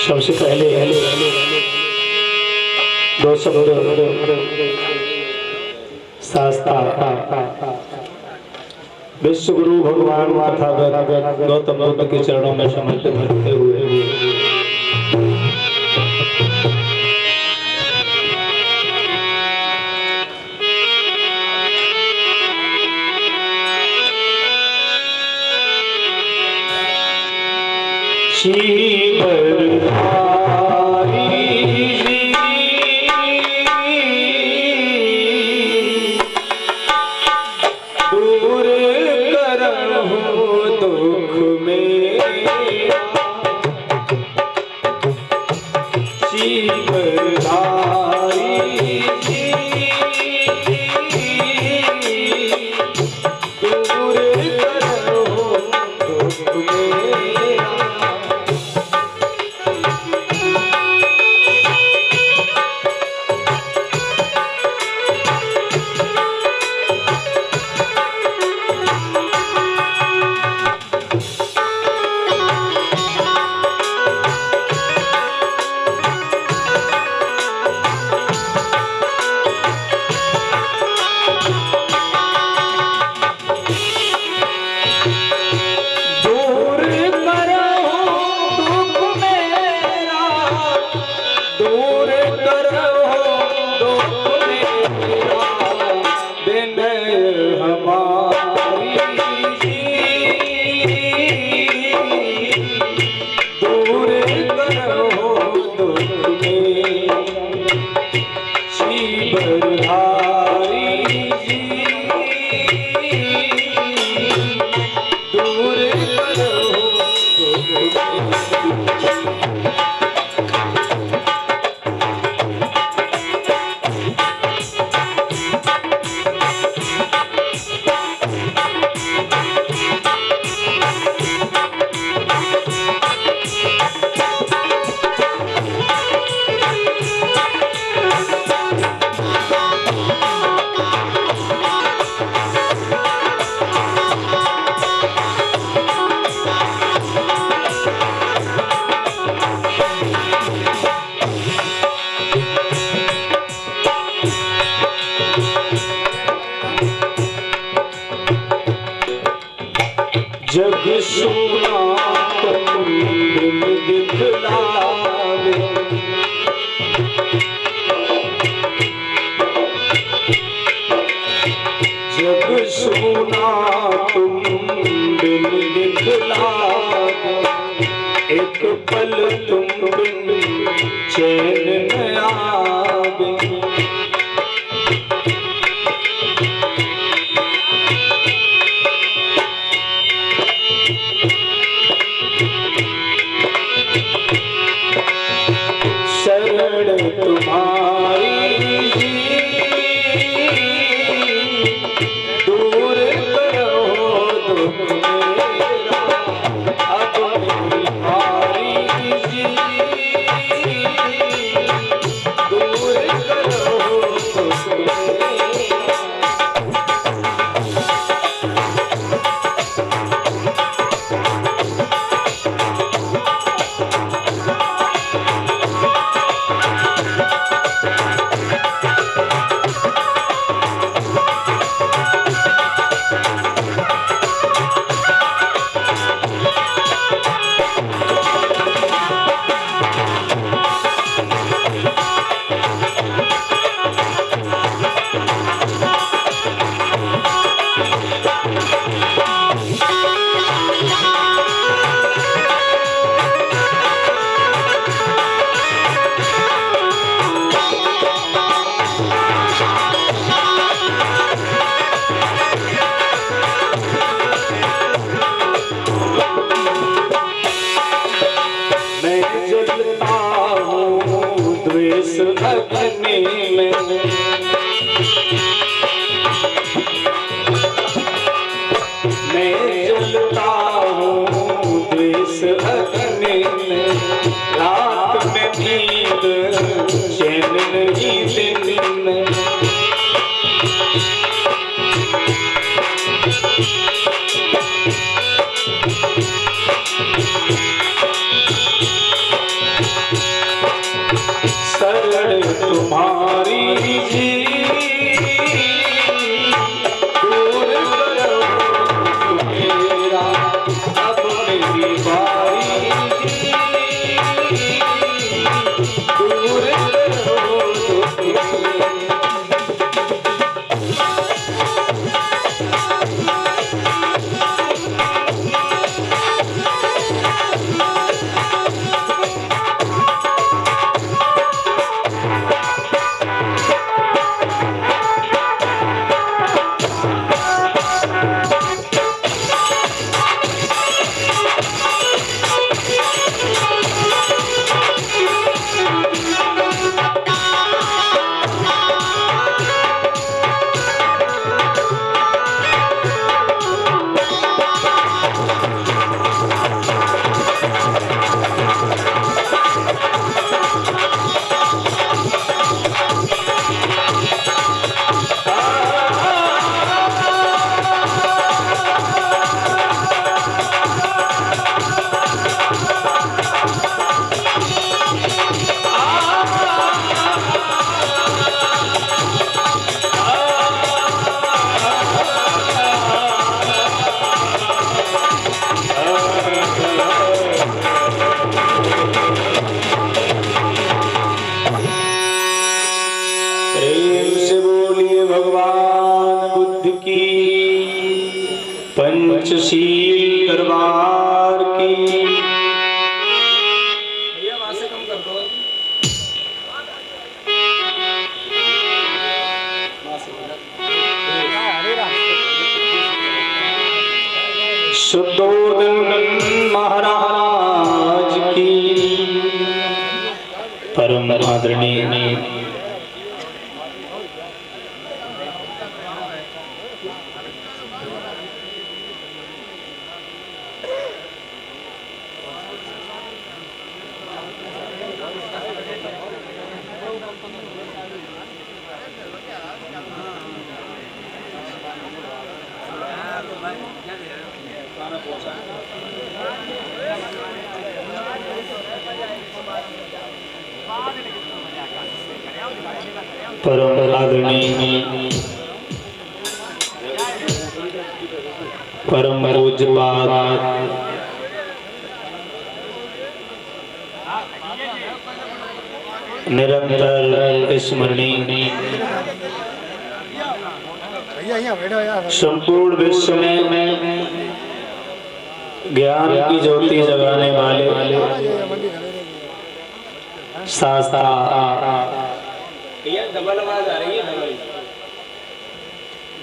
सबसे पहले दो शब्द शास्त्रा विश्व गुरु भगवान तथा गौतम बुद्ध के चरणों में समर्पित करते हुए जग सुना तुम बिन दिखलावे, जग सुना तुम बिन दिखलावे, एक पल तुम बिन चैन न आवे। शरण तुम्हारी दूर करो दुख मेरा, अब तुम्हारी दूर करो दुख मेरा। अग्नि में मैं जलता हूँ द्वेष अग्नि में, रात में नींद चैन नहीं दिन में। पंचशील दरबार की। शुद्धोदन महाराज की। परम आदरणीय परम आदरणीय परम पूज्यपाद निरंतर स्मरणीय संपूर्ण विश्व में ज्ञान की ज्योति जगाने वाले शास्त्रा डबल आवाज आ रही है,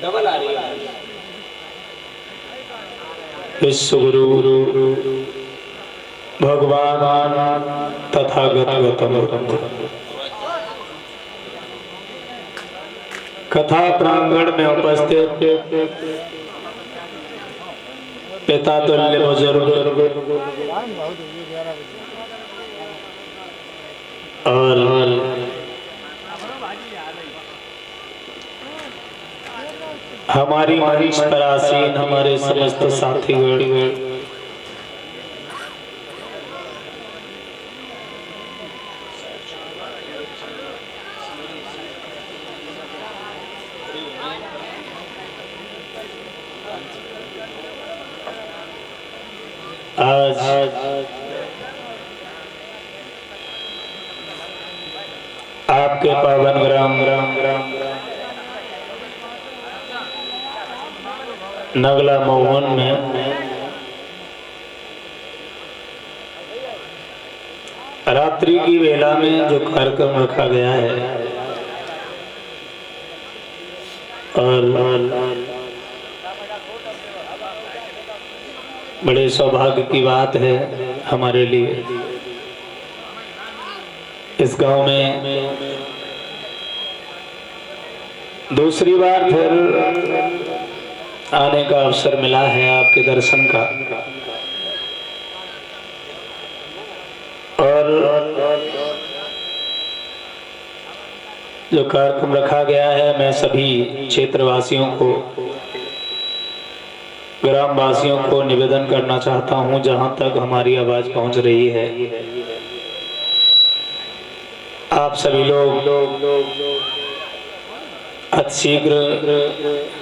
डबल आ रही है। विश्व गुरु भगवान तथागत गौतम कथा प्रांगण में उपस्थित पिता तुल्य बुजुर्ग और हमारी मंच पर आसीन हमारे समस्त साथीगण, आज आपके पावन ग्राम नगला मोहन में रात्रि की वेला में जो कार्यक्रम रखा गया है और बड़े सौभाग्य की बात है हमारे लिए। इस गांव में दूसरी बार फिर आने का अवसर मिला है आपके दर्शन का, और जो कार्यक्रम रखा गया है मैं सभी क्षेत्रवासियों को, ग्रामवासियों को निवेदन करना चाहता हूं, जहां तक हमारी आवाज पहुंच रही है, आप सभी लोग अतिशीघ्र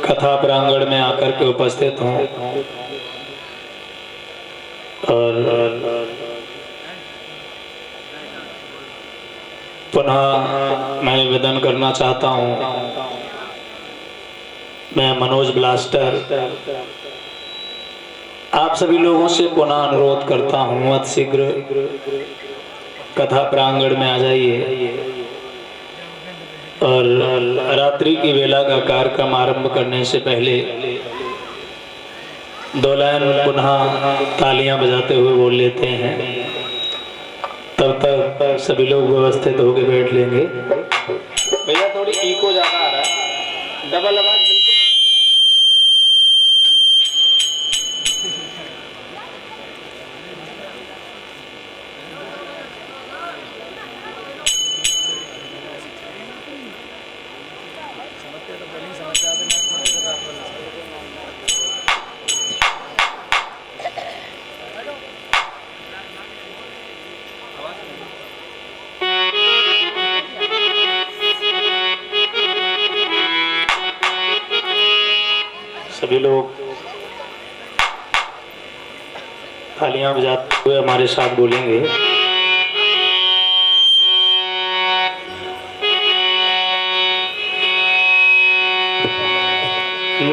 कथा प्रांगण में आकर के उपस्थित हों और पुनः मैं निवेदन करना चाहता हूँ, मैं मनोज ब्लास्टर आप सभी लोगों से पुनः अनुरोध करता हूँ, अति शीघ्र कथा प्रांगण में आ जाइए और रात्रि की वेला का कार्यक्रम आरंभ करने से पहले दो लाइन पुनः तालियां बजाते हुए बोल लेते हैं। तब तक सभी लोग व्यवस्थित होकर बैठ लेंगे। भैया थोड़ी इको ज्यादा आ रहा है, डबल आवाज बिल्कुल। सभी लोग तालियां बजाते हुए हमारे साथ बोलेंगे।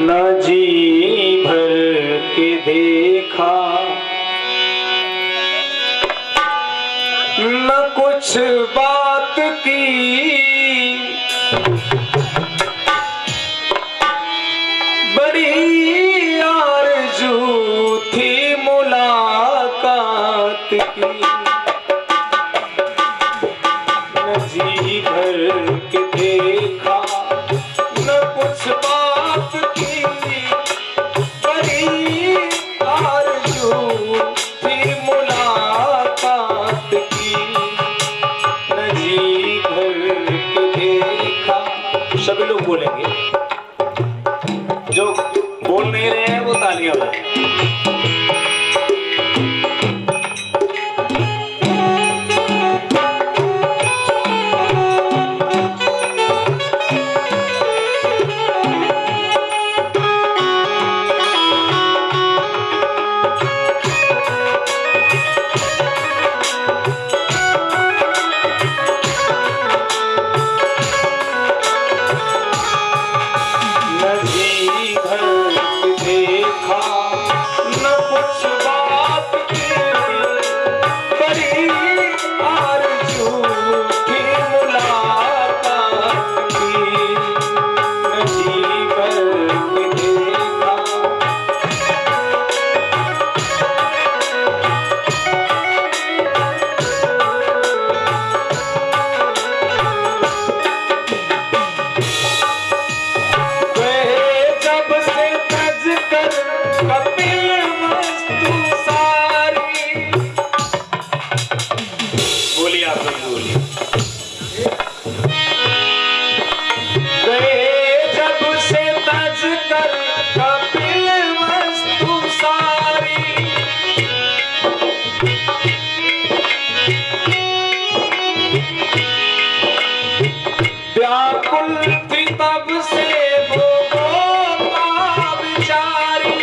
न जी भर के देखा न कुछ बात की, बड़ी आरज़ू थी मुलाकात की। न जी भर के देखा न कुछ बात की, बड़ी आरज़ू थी मुलाकात की। न जी भर के देखा। सभी लोग बोलेंगे, जो बोल नहीं रहे हैं वो तालियां बजाएं। व्याकुल थी तब से वो बेचारी,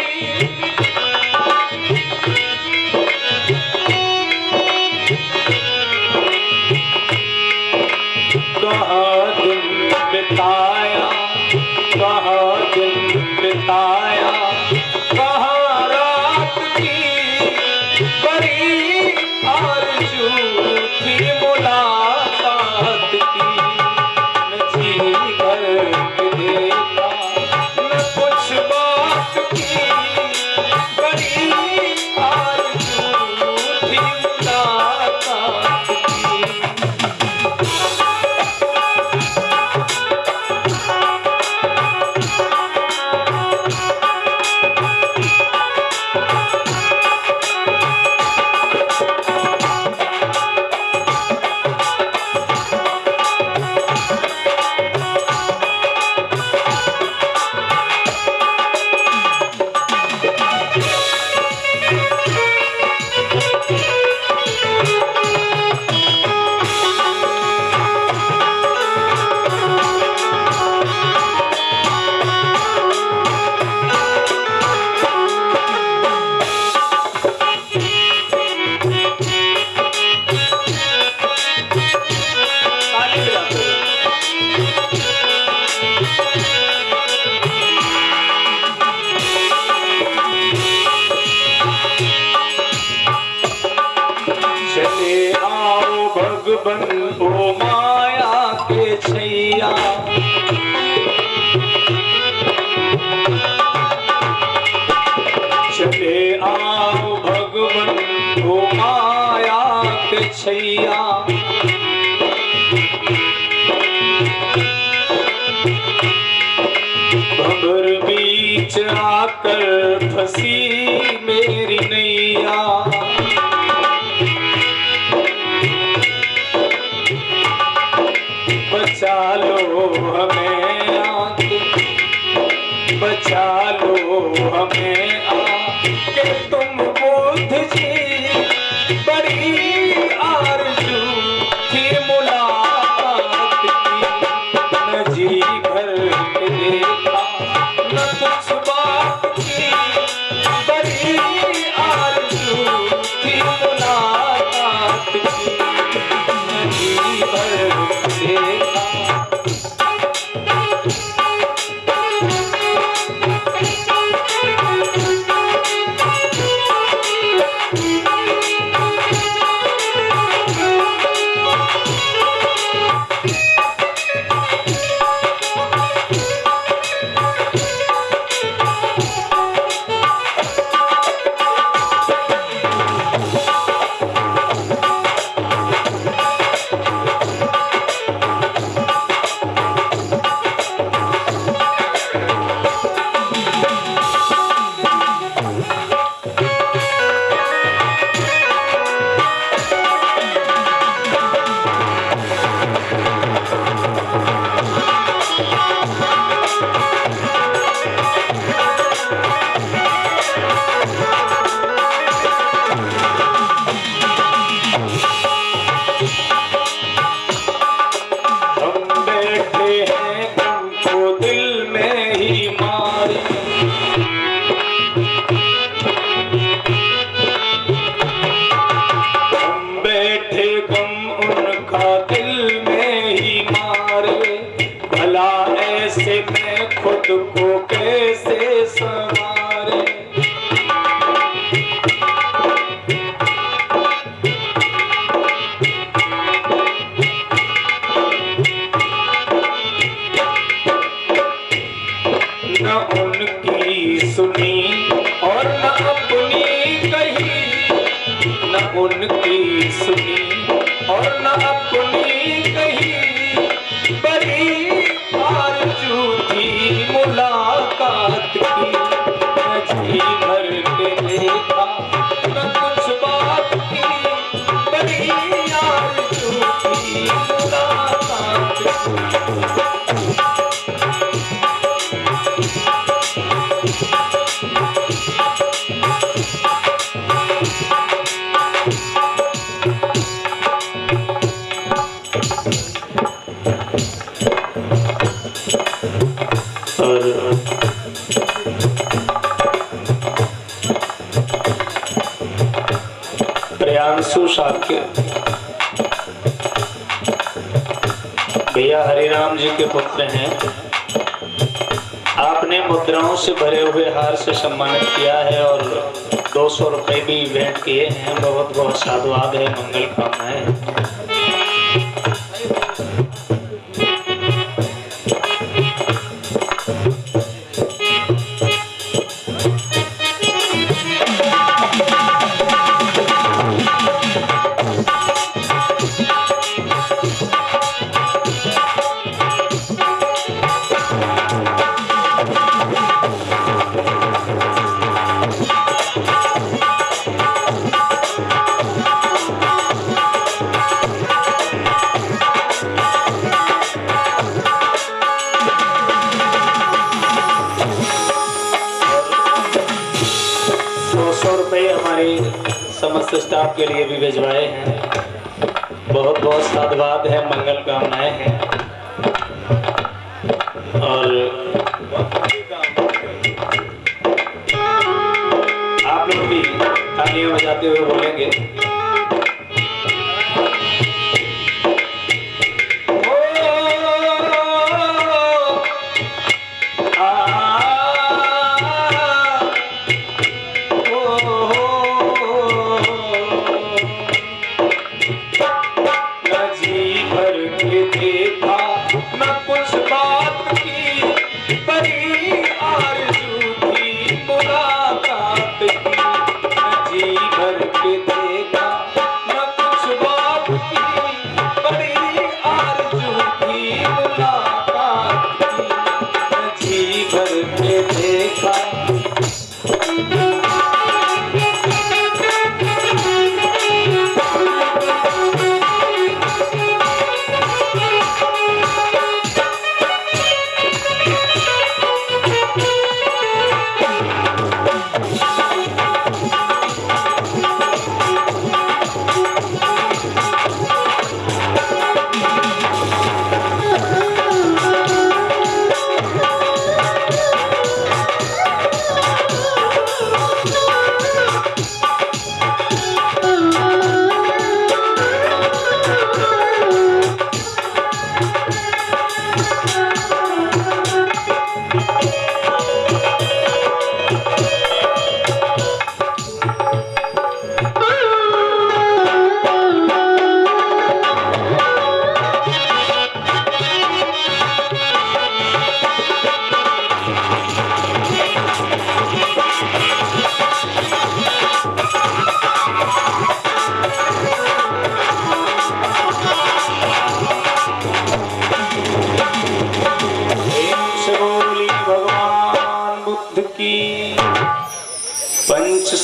कहाँ दिन बिताया, कहाँ दिन बिताया, कहाँ रात की, बड़ी आरज़ू थी मुलाकात की। चले आओ भगवन ओ माया के छैया, चले आओ भगवन ओ माया के छैया, भंवर बीच आकर फंसी मेरी नैया, बचा लो हमें आके, बचा लो हमें आके तुम बुद्ध जी, बड़ी आरज़ू थी मुलाकात की, न जी भर के देखा न कुछ बात की, बड़ी आरज़ू थी मुलाकात की, न जी भर के देखा। खुद को कैसे संवारे, न उनकी सुनी और न अपनी कही, न उनकी सुनी और न अपनी कही, बड़ी आरज़ू थी मुलाकात की, न जी भर के देखा न कुछ बात की, बड़ी आरज़ू थी मुलाकात की। प्रियांशु शाक्य भैया हरिराम जी के पुत्र हैं। आपने मुद्राओं से भरे हुए हार से सम्मानित किया है और 200 रुपए भी भेंट किए हैं। बहुत बहुत साधुवाद है, मंगल कामनाएं। समस्त स्टाफ के लिए भी भिजवाए हैं। बहुत बहुत साधुवाद है, मंगल कामनाएं हैं। और आप लोग भी तालियां बजाते हुए बोलेंगे।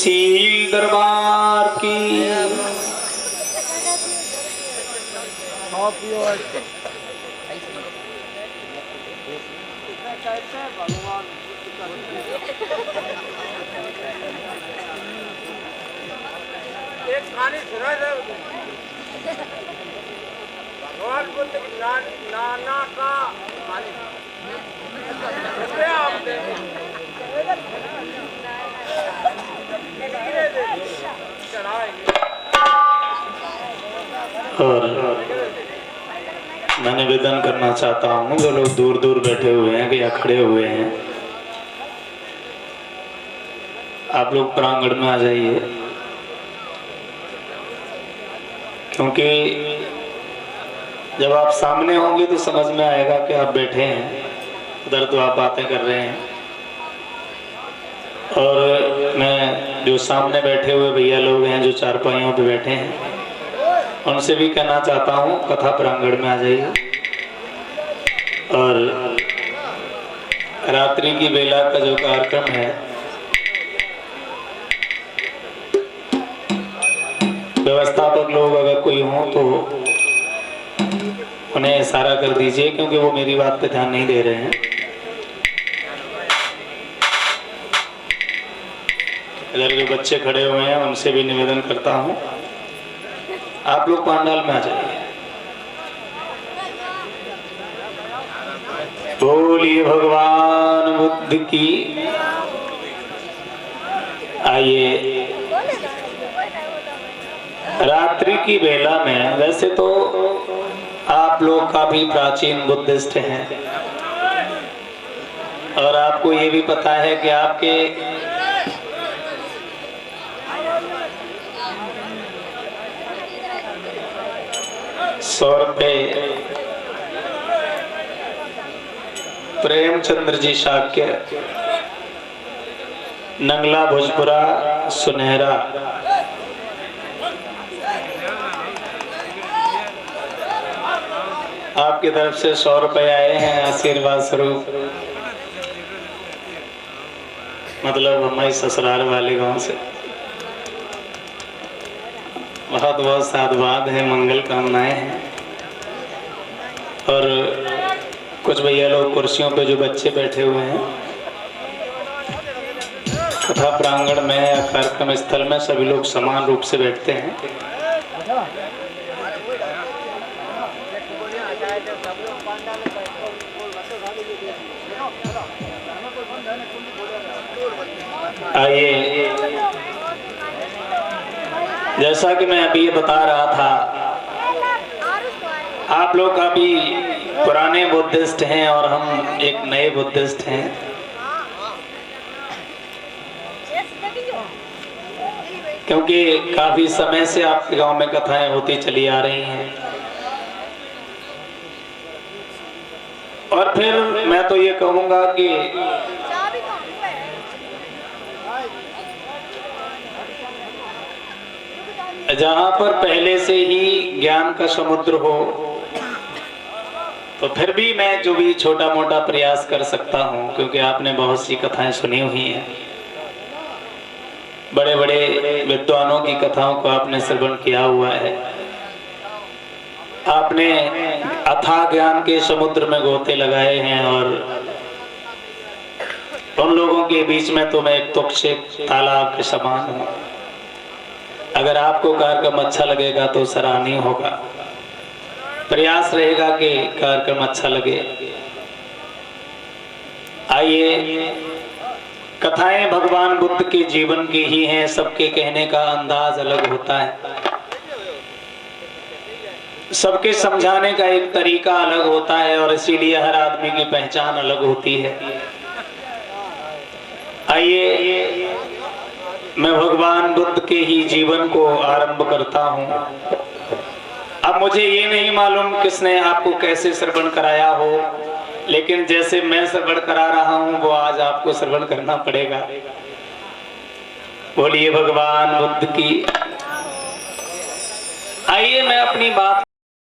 शील दरबार की। एक खाने भगवान बुद्ध की नाना का और मैं निवेदन करना चाहता हूँ जो लोग दूर दूर बैठे हुए हैं या खड़े हुए हैं, आप लोग प्रांगण में आ जाइए, क्योंकि जब आप सामने होंगे तो समझ में आएगा कि आप बैठे हैं, उधर तो आप बातें कर रहे हैं। और मैं जो सामने बैठे हुए भैया लोग हैं जो चारपाइयों पे बैठे हैं, उनसे भी कहना चाहता हूँ कथा प्रांगण में आ जाइए। और रात्रि की बेला का जो कार्यक्रम है, व्यवस्थापक लोग अगर कोई हो तो उन्हें इशारा कर दीजिए, क्योंकि वो मेरी बात पे ध्यान नहीं दे रहे हैं। इधर जो बच्चे खड़े हुए हैं उनसे भी निवेदन करता हूँ आप लोग पंडाल में आ जाइए। बोलिए भगवान बुद्ध की। आइए, रात्रि की बेला में वैसे तो आप लोग काफी प्राचीन बुद्धिस्ट हैं, और आपको ये भी पता है कि आपके ₹100 प्रेमचंद्र जी शाक्य, नंगला भोजपुरा सुनहरा, आपकी तरफ से ₹100 आए हैं आशीर्वाद स्वरूप, मतलब हमारे ससुराल वाले गांव से। बहुत बहुत साधुवाद है, मंगल कामनाएं हैं। और कुछ भैया लोग कुर्सियों पे जो बच्चे बैठे हुए हैं, कथा प्रांगण में या कार्यक्रम स्थल में सभी लोग समान रूप से बैठते हैं। आइए, जैसा कि मैं अभी ये बता रहा था, आप लोग काफी पुराने बुद्धिस्ट हैं और हम एक नए बुद्धिस्ट हैं। क्योंकि काफी समय से आपके गांव में कथाएं होती चली आ रही हैं, और फिर मैं तो ये कहूंगा कि जहां पर पहले से ही ज्ञान का समुद्र हो, तो फिर भी मैं जो भी छोटा मोटा प्रयास कर सकता हूं, क्योंकि आपने बहुत सी कथाएं सुनी हुई हैं, बड़े बड़े विद्वानों की कथाओं को आपने श्रवण किया हुआ है, आपने अथाह ज्ञान के समुद्र में गोते लगाए हैं, और उन लोगों के बीच में तो मैं एक तुच्छ तालाब के समान हूं। अगर आपको कार्यक्रम अच्छा लगेगा तो सराहनीय होगा, प्रयास रहेगा कि कार्यक्रम अच्छा लगे। आइए, कथाएं भगवान बुद्ध के जीवन की ही हैं, सबके कहने का अंदाज अलग होता है, सबके समझाने का एक तरीका अलग होता है, और इसीलिए हर आदमी की पहचान अलग होती है। आइए, मैं भगवान बुद्ध के ही जीवन को आरंभ करता हूं। अब मुझे ये नहीं मालूम किसने आपको कैसे श्रवण कराया हो, लेकिन जैसे मैं श्रवण करा रहा हूं वो आज आपको श्रवण करना पड़ेगा। बोलिए भगवान बुद्ध की। आइए, मैं अपनी बात